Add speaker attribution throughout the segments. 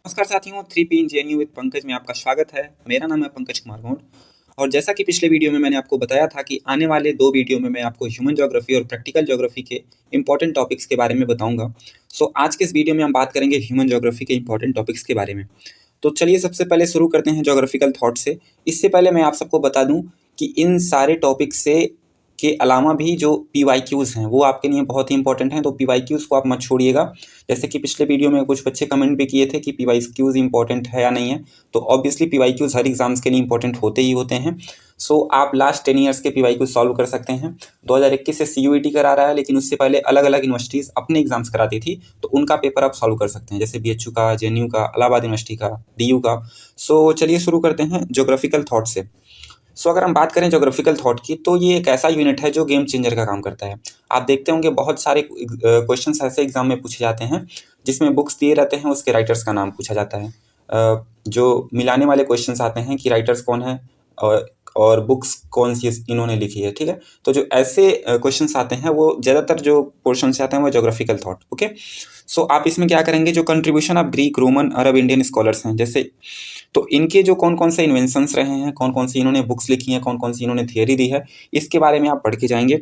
Speaker 1: नमस्कार साथियों, 3P engineering with Pankaj में आपका स्वागत है। मेरा नाम है पंकज कुमार गौड़ और जैसा कि पिछले वीडियो में मैंने आपको बताया था कि आने वाले 2 वीडियो में मैं आपको ह्यूमन ज्योग्राफी और प्रैक्टिकल ज्योग्राफी के इंपॉर्टेंट टॉपिक्स के बारे में बताऊंगा। सो आज के इस वीडियो में हम बात करेंगे ह्यूमन ज्योग्राफी के इंपॉर्टेंट टॉपिक्स के बारे में। तो चलिए सबसे पहले शुरू करते हैं ज्योग्राफिकल थॉट से। इससे पहले मैं आप सबको बता दूं कि इन सारे टॉपिक से के अलावा भी जो PYQs हैं वो आपके लिए बहुत ही इंपॉर्टेंट हैं, तो PYQs को आप मत छोड़िएगा। जैसे कि पिछले वीडियो में कुछ बच्चे कमेंट भी किए थे कि PYQs इंपॉर्टेंट है या नहीं है, तो ऑब्वियसली PYQs हर एग्जाम्स के लिए इंपॉर्टेंट होते ही होते हैं। सो आप लास्ट 10 ईयर्स के PYQ सॉल्व कर सकते हैं। 2021 से CUET करा रहा है, लेकिन उससे पहले अलग अलग यूनिवर्सिटीज़ अपने एग्जाम्स कराती थी, तो उनका पेपर आप सॉल्व कर सकते हैं, जैसे BHU का, JNU का, इलाहाबाद यूनिवर्सिटी का, DU का। सो चलिए शुरू करते हैं ज्योग्राफिकल थॉट से। सो अगर हम बात करें ज्योग्राफिकल थॉट की, तो ये एक ऐसा यूनिट है जो गेम चेंजर का काम करता है। आप देखते होंगे बहुत सारे क्वेश्चंस ऐसे एग्जाम में पूछे जाते हैं जिसमें बुक्स दिए रहते हैं, उसके राइटर्स का नाम पूछा जाता है। जो मिलाने वाले क्वेश्चंस आते हैं कि राइटर्स कौन है और बुक्स कौन सी इन्होंने लिखी है, ठीक है। तो जो ऐसे क्वेश्चंस आते हैं वो ज़्यादातर जो पोर्शन से आते हैं वो ज्योग्राफिकल थॉट। ओके, सो आप इसमें क्या करेंगे, जो contribution of Greek, Roman, Arab, Indian scholars हैं, जैसे तो इनके जो कौन कौन से इन्वेंशंस रहे हैं, कौन कौन सी इन्होंने बुक्स लिखी हैं, कौन कौन सी इन्होंने थियरी दी है, इसके बारे में आप पढ़ के जाएंगे।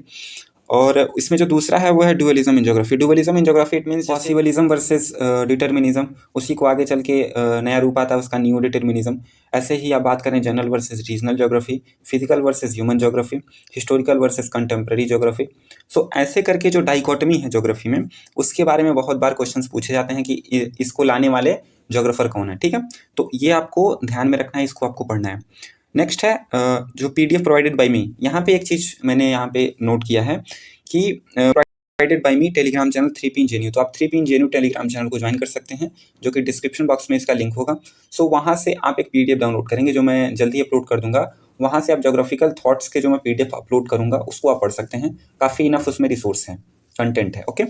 Speaker 1: और इसमें जो दूसरा है वो है dualism in geography. Dualism in geography it means possibilism versus determinism, उसी को आगे चल के नया रूप आता है उसका, न्यू डिटर्मिनिज्म। ऐसे ही आप बात करें general versus regional geography, physical versus human geography, historical versus contemporary geography. So ऐसे करके जो डाइकोटमी है ज्योग्राफी में, उसके बारे में बहुत बार क्वेश्चन पूछे जाते हैं कि इसको लाने वाले ज्योग्राफर कौन है, ठीक है। तो ये आपको ध्यान में रखना है, इसको आपको पढ़ना है। नेक्स्ट है जो PDF प्रोवाइडेड बाय मी। यहाँ पे एक चीज़ मैंने यहाँ पे नोट किया है कि provided by me Telegram channel 3P engineering, तो आप 3P इंजीनियरिंग टेलीग्राम चैनल को ज्वाइन कर सकते हैं, जो कि डिस्क्रिप्शन बॉक्स में इसका लिंक होगा। सो वहाँ से आप एक PDF डाउनलोड करेंगे, जो मैं जल्दी अपलोड कर दूंगा। वहाँ से आप ज्योग्राफिकल थॉट्स के जो मैं PDF अपलोड करूँगा उसको आप पढ़ सकते हैं। काफ़ी इनफ उसमें रिसोर्स है, कंटेंट है। ओके,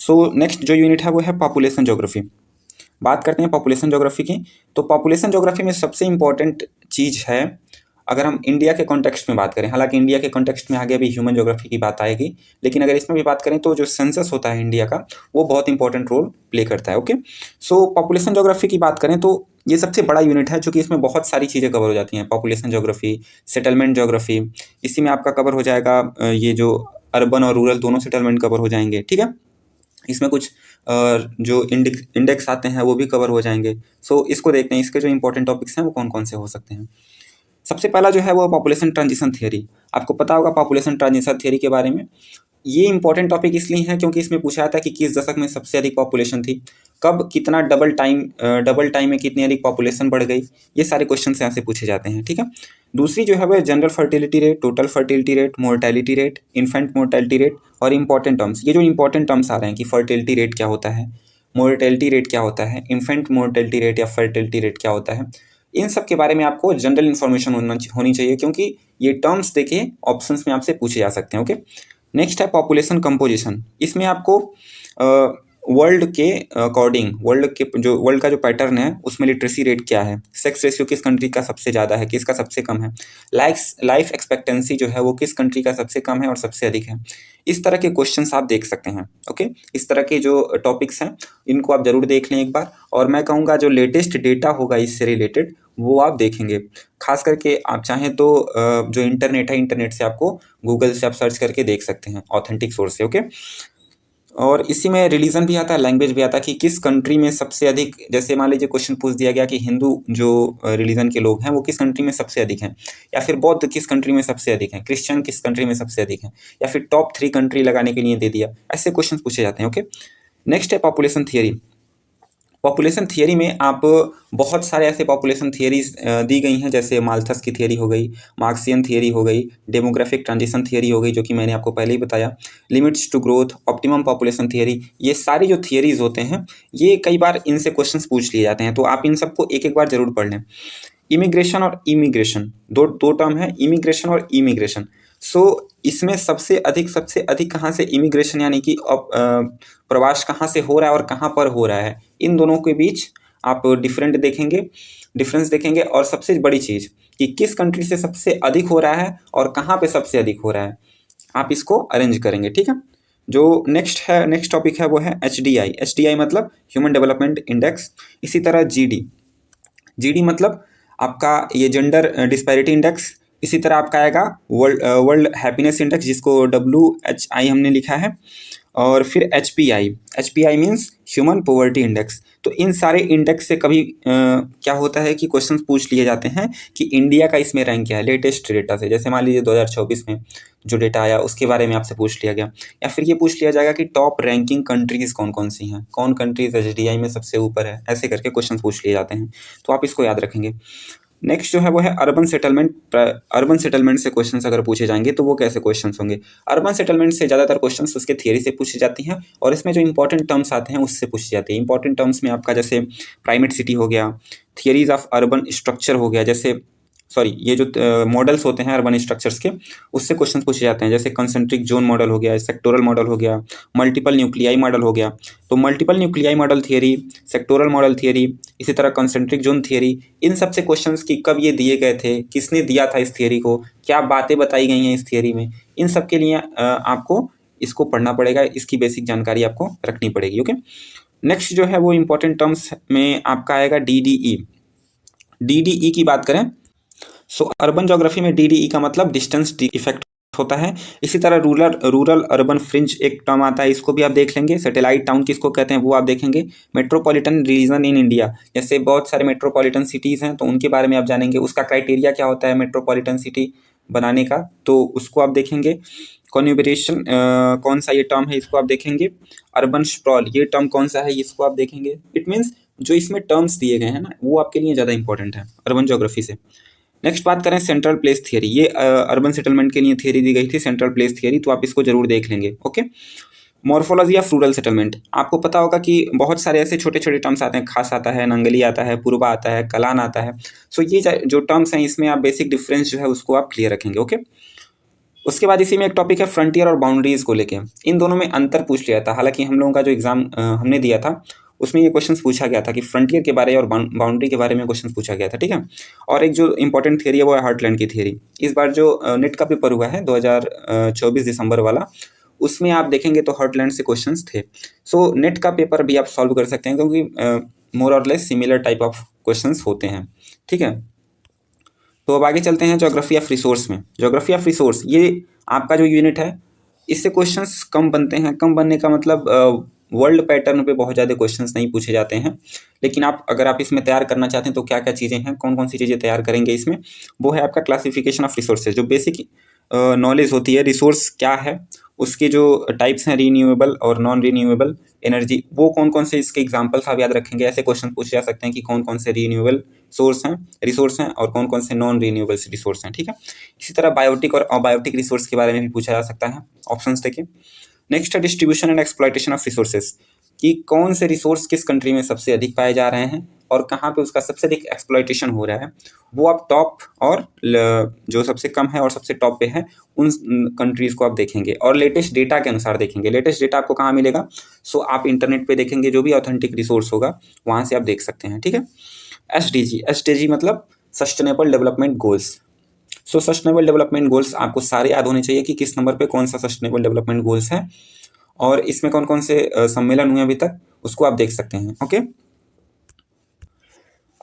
Speaker 1: सो नेक्स्ट जो यूनिट है वो है पॉपुलेशन ज्योग्राफी। बात करते हैं पॉपुलेशन ज्योग्राफी की। तो पॉपुलेशन ज्योग्राफी में सबसे इम्पॉर्टेंट चीज़ है, अगर हम इंडिया के कॉन्टेक्स्ट में बात करें, हालांकि इंडिया के कॉन्टेक्स्ट में आगे अभी ह्यूमन ज्योग्राफी की बात आएगी, लेकिन अगर इसमें भी बात करें तो जो सेंसस होता है इंडिया का, वो बहुत इंपॉर्टेंट रोल प्ले करता है। ओके, सो पॉपुलेशन ज्योग्राफी की बात करें तो ये सबसे बड़ा यूनिट है, चूँकि इसमें बहुत सारी चीज़ें कवर हो जाती हैं। पॉपुलेशन ज्योग्राफी, सेटलमेंट ज्योग्राफी, इसी में आपका कवर हो जाएगा ये जो अर्बन और रूरल दोनों सेटलमेंट कवर हो जाएंगे, ठीक है। इसमें कुछ जो इंडेक्स आते हैं वो भी कवर हो जाएंगे। सो इसको देखते हैं, इसके जो इंपॉर्टेंट टॉपिक्स हैं वो कौन कौन से हो सकते हैं। सबसे पहला जो है वो पॉपुलेशन ट्रांजिशन थियरी। आपको पता होगा पॉपुलेशन ट्रांजिशन थियरी के बारे में। ये इंपॉर्टेंट टॉपिक इसलिए है क्योंकि इसमें पूछा जाता है कि किस दशक में सबसे अधिक पॉपुलेशन थी, कब कितना डबल टाइम में कितनी अधिक पॉपुलेशन बढ़ गई। ये सारे क्वेश्चन यहाँ से पूछे जाते हैं, ठीक है। दूसरी जो है वह general fertility rate, total fertility rate, mortality rate, infant mortality rate और इंपॉर्टेंट टर्म्स। ये जो इंपॉर्टेंट टर्म्स आ रहे हैं कि फर्टिलिटी रेट क्या होता है, मोर्टेलिटी रेट क्या होता है, इन्फेंट मोर्टेलिटी रेट या फर्टिलिटी रेट क्या होता है, इन सब के बारे में आपको जनरल इन्फॉर्मेशन होनी चाहिए, क्योंकि ये टर्म्स देखिए ऑप्शंस में आपसे पूछे जा सकते हैं। ओके, नेक्स्ट है पॉपुलेशन कंपोजिशन। इसमें आपको वर्ल्ड के अकॉर्डिंग, वर्ल्ड का जो पैटर्न है उसमें लिटरेसी रेट क्या है, सेक्स रेशियो किस कंट्री का सबसे ज़्यादा है, किसका सबसे कम है, लाइफ एक्सपेक्टेंसी जो है वो किस कंट्री का सबसे कम है और सबसे अधिक है। इस तरह के क्वेश्चंस आप देख सकते हैं। ओके, इस तरह के जो टॉपिक्स हैं इनको आप ज़रूर देख लें एक बार, और मैं कहूँगा जो लेटेस्ट डेटा होगा इससे रिलेटेड वो आप देखेंगे। खास करके आप चाहें तो जो इंटरनेट है, इंटरनेट से आपको गूगल से आप सर्च करके देख सकते हैं ऑथेंटिक सोर्स से। ओके, और इसी में रिलीजन भी आता है, लैंग्वेज भी आता है कि किस कंट्री में सबसे अधिक, जैसे मान लीजिए क्वेश्चन पूछ दिया गया कि हिंदू जो रिलीजन के लोग हैं वो किस कंट्री में सबसे अधिक हैं, या फिर बौद्ध किस कंट्री में सबसे अधिक हैं, क्रिश्चियन किस कंट्री में सबसे अधिक हैं, या फिर टॉप 3 कंट्री लगाने के लिए दे दिया। ऐसे क्वेश्चन पूछे जाते हैं। ओके, नेक्स्ट है पॉपुलेशन थियरी। पॉपुलेशन थियरी में आप बहुत सारे ऐसे पॉपुलेशन थियरीज दी गई हैं, जैसे माल्थस की थियरी हो गई, मार्क्सियन थियरी हो गई, डेमोग्राफिक ट्रांजिशन थियरी हो गई, जो कि मैंने आपको पहले ही बताया, limits to growth, optimum population theory. ये सारी जो थियरीज होते हैं ये कई बार इनसे क्वेश्चंस पूछ लिए जाते हैं, तो आप इन सबको एक एक बार जरूर पढ़ लें। इमिग्रेशन और इमिग्रेशन, दो टर्म है, इमिग्रेशन और इमिग्रेशन। सो इसमें सबसे अधिक कहाँ से इमिग्रेशन, यानी कि प्रवास कहाँ से हो रहा है और कहाँ पर हो रहा है, इन दोनों के बीच आप डिफरेंस देखेंगे। और सबसे बड़ी चीज़ कि किस कंट्री से सबसे अधिक हो रहा है और कहाँ पे सबसे अधिक हो रहा है, आप इसको अरेंज करेंगे, ठीक है। जो नेक्स्ट टॉपिक है वो है HDI। HDI मतलब ह्यूमन डेवलपमेंट इंडेक्स। इसी तरह GD मतलब आपका ये जेंडर डिस्पैरिटी इंडेक्स। इसी तरह आपका आएगा वर्ल्ड हैप्पीनेस इंडेक्स, जिसको WHI हमने लिखा है। और फिर HPI means human poverty index. तो इन सारे इंडेक्स से कभी क्या होता है कि क्वेश्चंस पूछ लिए जाते हैं कि इंडिया का इसमें रैंक क्या है लेटेस्ट डेटा से। जैसे मान लीजिए 2024 में जो डेटा आया उसके बारे में आपसे पूछ लिया गया, या फिर ये पूछ लिया जाएगा कि टॉप रैंकिंग कंट्रीज कौन कौन सी हैं, कौन कंट्रीज HDI में सबसे ऊपर है, ऐसे करके क्वेश्चन पूछ लिए जाते हैं। तो आप इसको याद रखेंगे। नेक्स्ट जो है वो है अर्बन सेटलमेंट से क्वेश्चंस अगर पूछे जाएंगे तो वो कैसे क्वेश्चंस होंगे। अर्बन सेटलमेंट से ज़्यादातर क्वेश्चंस उसके थियरी से पूछी जाती हैं, और इसमें जो इंपॉर्टेंट टर्म्स आते हैं उससे पूछी जाती है। इंपॉर्टेंट टर्म्स में आपका जैसे प्राइमेट सिटी हो गया, थियरीज ऑफ अर्बन स्ट्रक्चर हो गया, जैसे ये जो मॉडल्स होते हैं अर्बन स्ट्रक्चर्स के, उससे क्वेश्चन पूछे जाते हैं। जैसे कंसेंट्रिक जोन मॉडल हो गया, सेक्टोरल मॉडल हो गया, मल्टीपल न्यूक्लियाई मॉडल हो गया। तो multiple nuclei model theory, sectoral model theory, इसी तरह कंसेंट्रिक जोन थियरी, इन सब से क्वेश्चंस की कब ये दिए गए थे, किसने दिया था इस थियरी को, क्या बातें बताई गई हैं इस थियरी में, इन सब के लिए आपको इसको पढ़ना पड़ेगा, इसकी बेसिक जानकारी आपको रखनी पड़ेगी। ओके, नेक्स्ट जो है वो इंपॉर्टेंट टर्म्स में आपका आएगा DDE की बात करें सो अर्बन ज्योग्राफी में DDE का मतलब डिस्टेंस इफेक्ट होता है। इसी तरह रूरल अर्बन फ्रिंज एक टर्म आता है, इसको भी आप देख लेंगे। सैटेलाइट टाउन किसको कहते हैं वो आप देखेंगे। मेट्रोपॉलिटन रीजन इन इंडिया, जैसे बहुत सारे मेट्रोपॉलिटन सिटीज़ हैं तो उनके बारे में आप जानेंगे, उसका क्राइटेरिया क्या होता है मेट्रोपॉलिटन सिटी बनाने का, तो उसको आप देखेंगे। कॉन्यूबरेशन कौन सा ये टर्म है इसको आप देखेंगे। अर्बन स्प्रॉल ये टर्म कौन सा है इसको आप देखेंगे। इट मीन्स जो इसमें टर्म्स दिए गए हैं ना वो आपके लिए ज़्यादा इंपॉर्टेंट है अर्बन ज्योग्राफी से। नेक्स्ट बात करें सेंट्रल प्लेस थियरी, ये अर्बन सेटलमेंट के लिए थियरी दी गई थी सेंट्रल प्लेस थियरी, तो आप इसको जरूर देख लेंगे। Okay, morphology of rural settlement, आपको पता होगा कि बहुत सारे ऐसे छोटे छोटे टर्म्स आते हैं, खास आता है, नंगली आता है, पूर्वा आता है, कलान आता है। सो ये जो टर्म्स हैं इसमें आप बेसिक डिफरेंस जो है उसको आप क्लियर रखेंगे। ओके, उसके बाद इसी में एक टॉपिक है फ्रंटियर और बाउंड्रीज को लेके, इन दोनों में अंतर पूछ लिया था। हालांकि हम लोगों का जो एग्जाम हमने दिया था उसमें ये क्वेश्चन पूछा गया था कि फ्रंटियर के बारे और बाउंड्री के बारे में क्वेश्चन पूछा गया था। ठीक है, और एक जो इंपॉर्टेंट थियरी है वो है हार्टलैंड की थियरी। इस बार जो नेट का पेपर हुआ है 2024 दिसंबर वाला, उसमें आप देखेंगे तो हार्टलैंड से क्वेश्चंस थे। सो नेट का पेपर भी आप सॉल्व कर सकते हैं क्योंकि मोर और less similar type of questions होते हैं। ठीक है, तो अब आगे चलते हैं ज्योग्राफी ऑफ रिसोर्स में। ज्योग्राफी ऑफ रिसोर्स ये आपका जो यूनिट है इससे क्वेश्चंस कम बनते हैं। कम बनने का मतलब वर्ल्ड पैटर्न पे बहुत ज़्यादा क्वेश्चंस नहीं पूछे जाते हैं, लेकिन अगर आप इसमें तैयार करना चाहते हैं तो क्या क्या चीज़ें हैं, कौन कौन सी चीज़ें तैयार करेंगे इसमें, वो है आपका क्लासिफिकेशन ऑफ रिसोर्सेज। जो बेसिक नॉलेज होती है रिसोर्स क्या है, उसके जो टाइप्स हैं रीन्यूएबल और नॉन रीन्यूएबल एनर्जी, वो कौन कौन से इसके एग्जांपल्स आप याद रखेंगे। ऐसे क्वेश्चन पूछे जा सकते हैं कि कौन कौन से रीन्यूएबल रिसोर्स हैं और कौन कौन से नॉन रीन्यूएबल रिसोर्स हैं। ठीक है, इसी तरह बायोटिक और अबायोटिक रिसोर्स के बारे में भी पूछा जा सकता है। ऑप्शंस देखिए। नेक्स्ट है distribution and exploitation of resources, कि कौन से रिसोर्स किस कंट्री में सबसे अधिक पाए जा रहे हैं और कहाँ पे उसका सबसे अधिक एक्सप्लॉयटेशन हो रहा है, वो आप टॉप और जो सबसे कम है और सबसे टॉप पे है उन कंट्रीज़ को आप देखेंगे और लेटेस्ट डेटा के अनुसार देखेंगे। लेटेस्ट डेटा आपको कहाँ मिलेगा, सो आप इंटरनेट पे देखेंगे, जो भी ऑथेंटिक रिसोर्स होगा वहाँ से आप देख सकते हैं। ठीक है, SDG मतलब सस्टेनेबल डेवलपमेंट गोल्स। सो सस्टेनेबल डेवलपमेंट गोल्स आपको सारे याद होने चाहिए कि किस नंबर पे कौन सा सस्टेनेबल डेवलपमेंट गोल्स है और इसमें कौन कौन से सम्मेलन हुए अभी तक, उसको आप देख सकते हैं। ओके,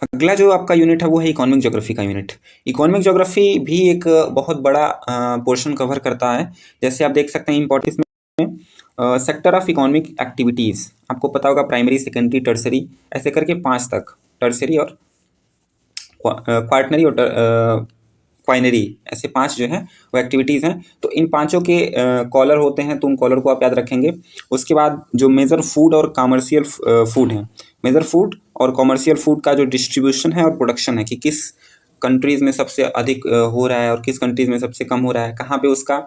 Speaker 1: अगला जो आपका यूनिट है वो है इकोनॉमिक ज्योग्राफी का यूनिट। इकोनॉमिक ज्योग्राफी भी एक बहुत बड़ा पोर्शन कवर करता है। जैसे आप देख सकते हैं इंपॉर्टेंस में सेक्टर ऑफ इकोनॉमिक एक्टिविटीज़, आपको पता होगा प्राइमरी, सेकेंडरी, टर्सरी, ऐसे करके 5 तक, टर्सरी और क्वार्टनरी और क्वाइनरी, ऐसे 5 जो है वो एक्टिविटीज़ हैं। तो इन पांचों के कॉलर होते हैं, तो उन कॉलर को आप याद रखेंगे। उसके बाद जो मेजर फूड और कमर्शियल फूड है, मेजर फूड और कमर्शियल फूड का जो डिस्ट्रीब्यूशन है और प्रोडक्शन है कि किस कंट्रीज़ में सबसे अधिक हो रहा है और किस कंट्रीज़ में सबसे कम हो रहा है, कहाँ पे उसका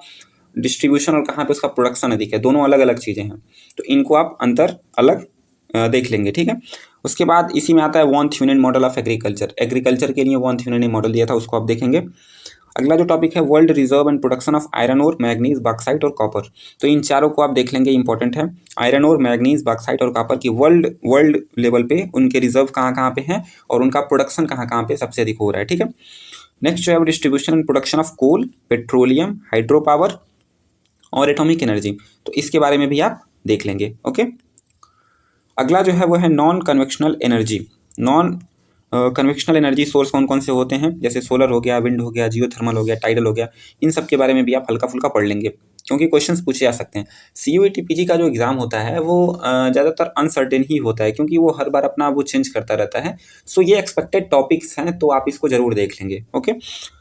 Speaker 1: डिस्ट्रीब्यूशन और कहाँ पे उसका प्रोडक्शन अधिक है, दोनों अलग अलग चीज़ें हैं। तो इनको आप अंतर अलग देख लेंगे। ठीक है, उसके बाद इसी में आता है von Thunen model of agriculture. Agriculture के लिए वॉन थ्यूनेन ने मॉडल दिया था, उसको आप देखेंगे। अगला जो टॉपिक है world reserve and production of iron और मैग्नीज, बॉक्साइट और कॉपर। तो इन चारों को आप देख लेंगे, इंपॉर्टेंट है। आयरन और मैग्नीज, बॉक्साइट और कॉपर की वर्ल्ड लेवल पे उनके रिजर्व कहाँ कहाँ पे हैं और उनका प्रोडक्शन कहाँ कहाँ पे सबसे अधिक हो रहा है। ठीक है, नेक्स्ट जो है distribution and production of coal, petroleum, hydro power और एटॉमिक एनर्जी, तो इसके बारे में भी आप देख लेंगे। ओके, अगला जो है वो है non convectional energy. Non convectional energy source कौन कौन से होते हैं, जैसे सोलर हो गया, विंड हो गया, जियोथर्मल हो गया, टाइडल हो गया, इन सब के बारे में भी आप हल्का फुल्का पढ़ लेंगे क्योंकि क्वेश्चंस पूछे जा सकते हैं। CUET PG का जो एग्ज़ाम होता है वो ज़्यादातर अनसर्टेन ही होता है क्योंकि वो हर बार अपना वो चेंज करता रहता है। सो ये एक्सपेक्टेड टॉपिक्स हैं, तो आप इसको ज़रूर देख लेंगे। ओके,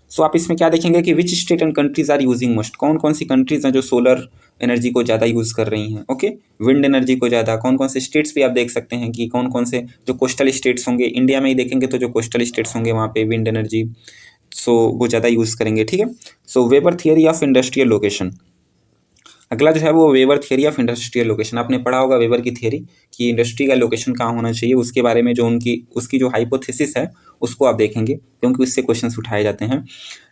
Speaker 1: सो आप इसमें क्या देखेंगे कि which state and countries are using most, कौन कौन सी कंट्रीज हैं जो सोलर एनर्जी को ज़्यादा यूज़ कर रही हैं। ओके, विंड एनर्जी को ज़्यादा, कौन कौन से स्टेट्स भी आप देख सकते हैं कि कौन कौन से जो कोस्टल स्टेट्स होंगे, इंडिया में ही देखेंगे तो जो कोस्टल स्टेट्स होंगे वहाँ पे विंड एनर्जी वो ज़्यादा यूज़ करेंगे। ठीक है, so Weber theory of industrial location. अगला जो है वो Weber theory of industrial location. आपने पढ़ा होगा वेबर की थियरी कि इंडस्ट्री का लोकेशन कहाँ होना चाहिए, उसके बारे में जो उसकी जो हाइपोथेसिस है उसको आप देखेंगे क्योंकि उससे क्वेश्चंस उठाए जाते हैं।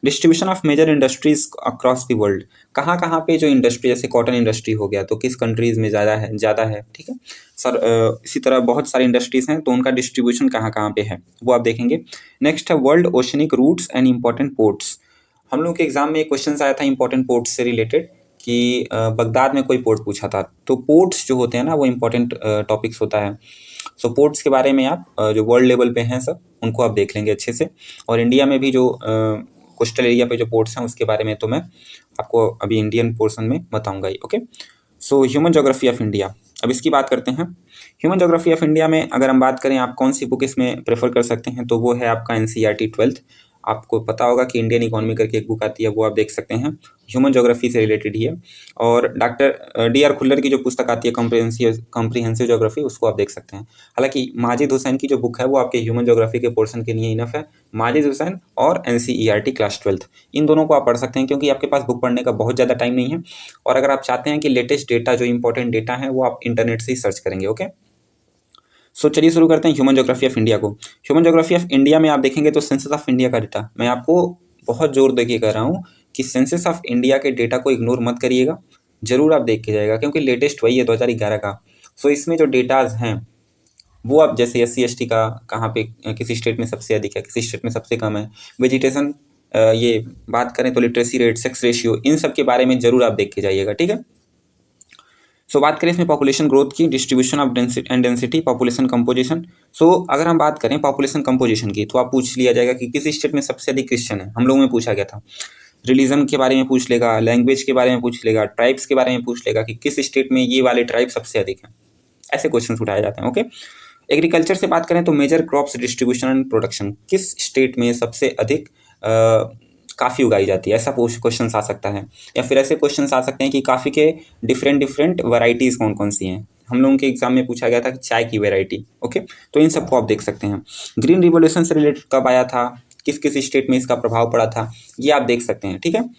Speaker 1: Distribution of major industries across the world, कहाँ कहाँ पे जो इंडस्ट्री, जैसे कॉटन इंडस्ट्री हो गया तो किस कंट्रीज़ में ज़्यादा है। ठीक है सर, इसी तरह बहुत सारी इंडस्ट्रीज़ हैं तो उनका डिस्ट्रीब्यूशन कहाँ कहाँ पे है वो आप देखेंगे। नेक्स्ट है world oceanic routes and important ports. हम लोग के एग्जाम में एक क्वेश्चन आया था इंपॉर्टेंट पोर्ट्स से रिलेटेड कि बगदाद में कोई पोर्ट पूछा था, तो पोर्ट्स जो होते हैं ना वो इम्पोर्टेंट टॉपिक्स होता है। सो पोर्ट्स के बारे में आप जो वर्ल्ड लेवल पे हैं सब उनको आप देख लेंगे अच्छे से, और इंडिया में भी जो कोस्टल एरिया पे जो पोर्ट्स हैं उसके बारे में तो मैं आपको अभी इंडियन पोर्शन में बताऊंगा ही। Okay, so human geography of India, अब इसकी बात करते हैं। ह्यूमन ज्योग्राफी ऑफ इंडिया में अगर हम बात करें आप कौन सी बुक इसमें प्रेफर कर सकते हैं तो वो है आपका NCERT 12th। आपको पता होगा कि इंडियन इकोनॉमी करके एक बुक आती है वो आप देख सकते हैं, ह्यूमन ज्योग्राफी से रिलेटेड ही है। और डॉक्टर DR खुल्लर की जो पुस्तक आती है कॉम्प्रिहेंसिव ज्योग्राफी, उसको आप देख सकते हैं। हालांकि माजिद हुसैन की जो बुक है वो आपके ह्यूमन ज्योग्राफी के पोर्शन के लिए इनफ है। माजिद हुसैन और NCERT क्लास 12th, इन दोनों को आप पढ़ सकते हैं क्योंकि आपके पास बुक पढ़ने का बहुत ज़्यादा टाइम नहीं है। और अगर आप चाहते हैं कि लेटेस्ट डेटा जो इंपॉर्टेंट डेटा है वो आप इंटरनेट से ही सर्च करेंगे। ओके, सो चलिए शुरू करते हैं ह्यूमन ज्योग्राफी ऑफ इंडिया को। ह्यूमन ज्योग्राफी ऑफ इंडिया में आप देखेंगे तो सेंसस ऑफ इंडिया का डेटा, मैं आपको बहुत जोर देके कह रहा हूँ कि सेंसस ऑफ इंडिया के डेटा को इग्नोर मत करिएगा, जरूर आप देख के जाएगा क्योंकि लेटेस्ट वही है 2011 का। सो इसमें जो डेटाज हैं वो आप जैसे SC ST का कहाँ पे किसी स्टेट में सबसे अधिक है, किसी स्टेट में सबसे कम है, वेजिटेशन, ये बात करें तो लिटरेसी रेट, सेक्स रेशियो, इन सब के बारे में जरूर आप देख के जाइएगा। ठीक है, सो बात करें इसमें पॉपुलेशन ग्रोथ की, distribution of density, population composition. So अगर हम बात करें पॉपुलेशन कंपोजिशन की तो आप पूछ लिया जाएगा कि किस स्टेट में सबसे अधिक क्रिश्चियन है, हम लोगों में पूछा गया था। रिलीजन के बारे में पूछ लेगा, लैंग्वेज के बारे में पूछ लेगा, ट्राइब्स के बारे में पूछ लेगा कि किस स्टेट में ये वाले ट्राइब सबसे अधिक हैं, ऐसे क्वेश्चन उठाए जाते हैं। ओके, एग्रीकल्चर से बात करें तो major crops distribution and production, किस स्टेट में सबसे अधिक काफ़ी उगाई जाती है, ऐसा क्वेश्चन आ सकता है। या फिर ऐसे क्वेश्चन आ सकते हैं कि काफ़ी के डिफरेंट वैरायटीज़ कौन कौन सी हैं, हम लोगों के एग्जाम में पूछा गया था कि चाय की वैरायटी। ओके, तो इन सबको आप देख सकते हैं। ग्रीन रिवोल्यूशन से रिलेटेड कब आया था, किस किस स्टेट में इसका प्रभाव पड़ा था, ये आप देख सकते हैं। ठीक है,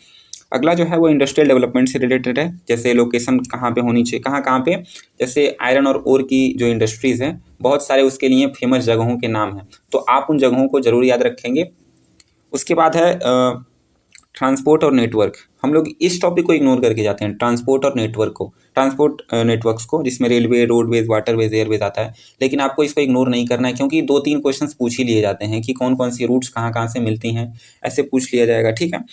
Speaker 1: अगला जो है वो इंडस्ट्रियल डेवलपमेंट से रिलेटेड है, जैसे लोकेशन कहाँ पे होनी चाहिए, कहाँ पे, जैसे आयरन और ओर की जो इंडस्ट्रीज़ हैं बहुत सारे उसके लिए फेमस जगहों के नाम हैं, तो आप उन जगहों को ज़रूर याद रखेंगे। उसके बाद है ट्रांसपोर्ट और नेटवर्क, हम लोग इस टॉपिक को इग्नोर करके जाते हैं, ट्रांसपोर्ट और नेटवर्क को, ट्रांसपोर्ट नेटवर्क्स को, जिसमें रेलवे, रोडवेज, वाटरवेज, एयरवेज आता है। लेकिन आपको इसको इग्नोर नहीं करना है क्योंकि 2-3 क्वेश्चंस पूछ ही लिए जाते हैं कि कौन कौन सी रूट्स कहाँ कहाँ से मिलती हैं, ऐसे पूछ लिया जाएगा। ठीक है,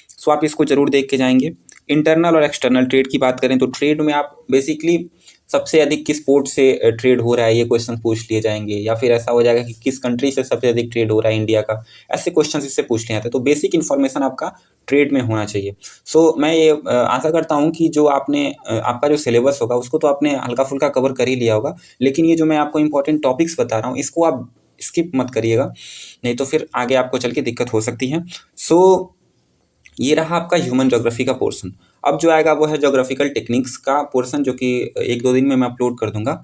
Speaker 1: सो आप इसको जरूर देख के जाएंगे। इंटरनल और एक्सटर्नल ट्रेड की बात करें तो ट्रेड में आप बेसिकली सबसे अधिक किस पोर्ट से ट्रेड हो रहा है ये क्वेश्चन पूछ लिए जाएंगे, या फिर ऐसा हो जाएगा कि किस कंट्री से सबसे अधिक ट्रेड हो रहा है इंडिया का, ऐसे क्वेश्चन इससे पूछ लिए जाते हैं। तो बेसिक इन्फॉर्मेशन आपका ट्रेड में होना चाहिए। सो मैं ये आशा करता हूँ कि जो आपने आपका जो सिलेबस होगा उसको तो आपने हल्का फुल्का कवर कर ही लिया होगा, लेकिन ये जो मैं आपको इंपॉर्टेंट टॉपिक्स बता रहा हूँ इसको आप स्किप मत करिएगा, नहीं तो फिर आगे आपको चल के दिक्कत हो सकती है। सो ये रहा आपका ह्यूमन ज्योग्राफी का पोर्शन। अब जो आएगा वो है ज्योग्राफिकल टेक्निक्स का पोर्शन, जो कि 1-2 दिन में मैं अपलोड कर दूंगा।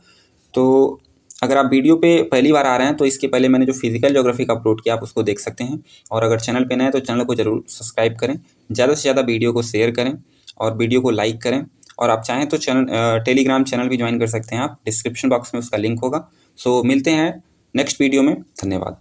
Speaker 1: तो अगर आप वीडियो पे पहली बार आ रहे हैं तो इसके पहले मैंने जो फिजिकल ज्योग्राफी का अपलोड किया आप उसको देख सकते हैं, और अगर चैनल पे नए हैं तो चैनल को जरूर सब्सक्राइब करें, ज़्यादा से ज़्यादा वीडियो को शेयर करें और वीडियो को लाइक करें। और आप चाहें तो टेलीग्राम चैनल भी ज्वाइन कर सकते हैं आप, डिस्क्रिप्शन बॉक्स में उसका लिंक होगा। सो मिलते हैं नेक्स्ट वीडियो में, धन्यवाद।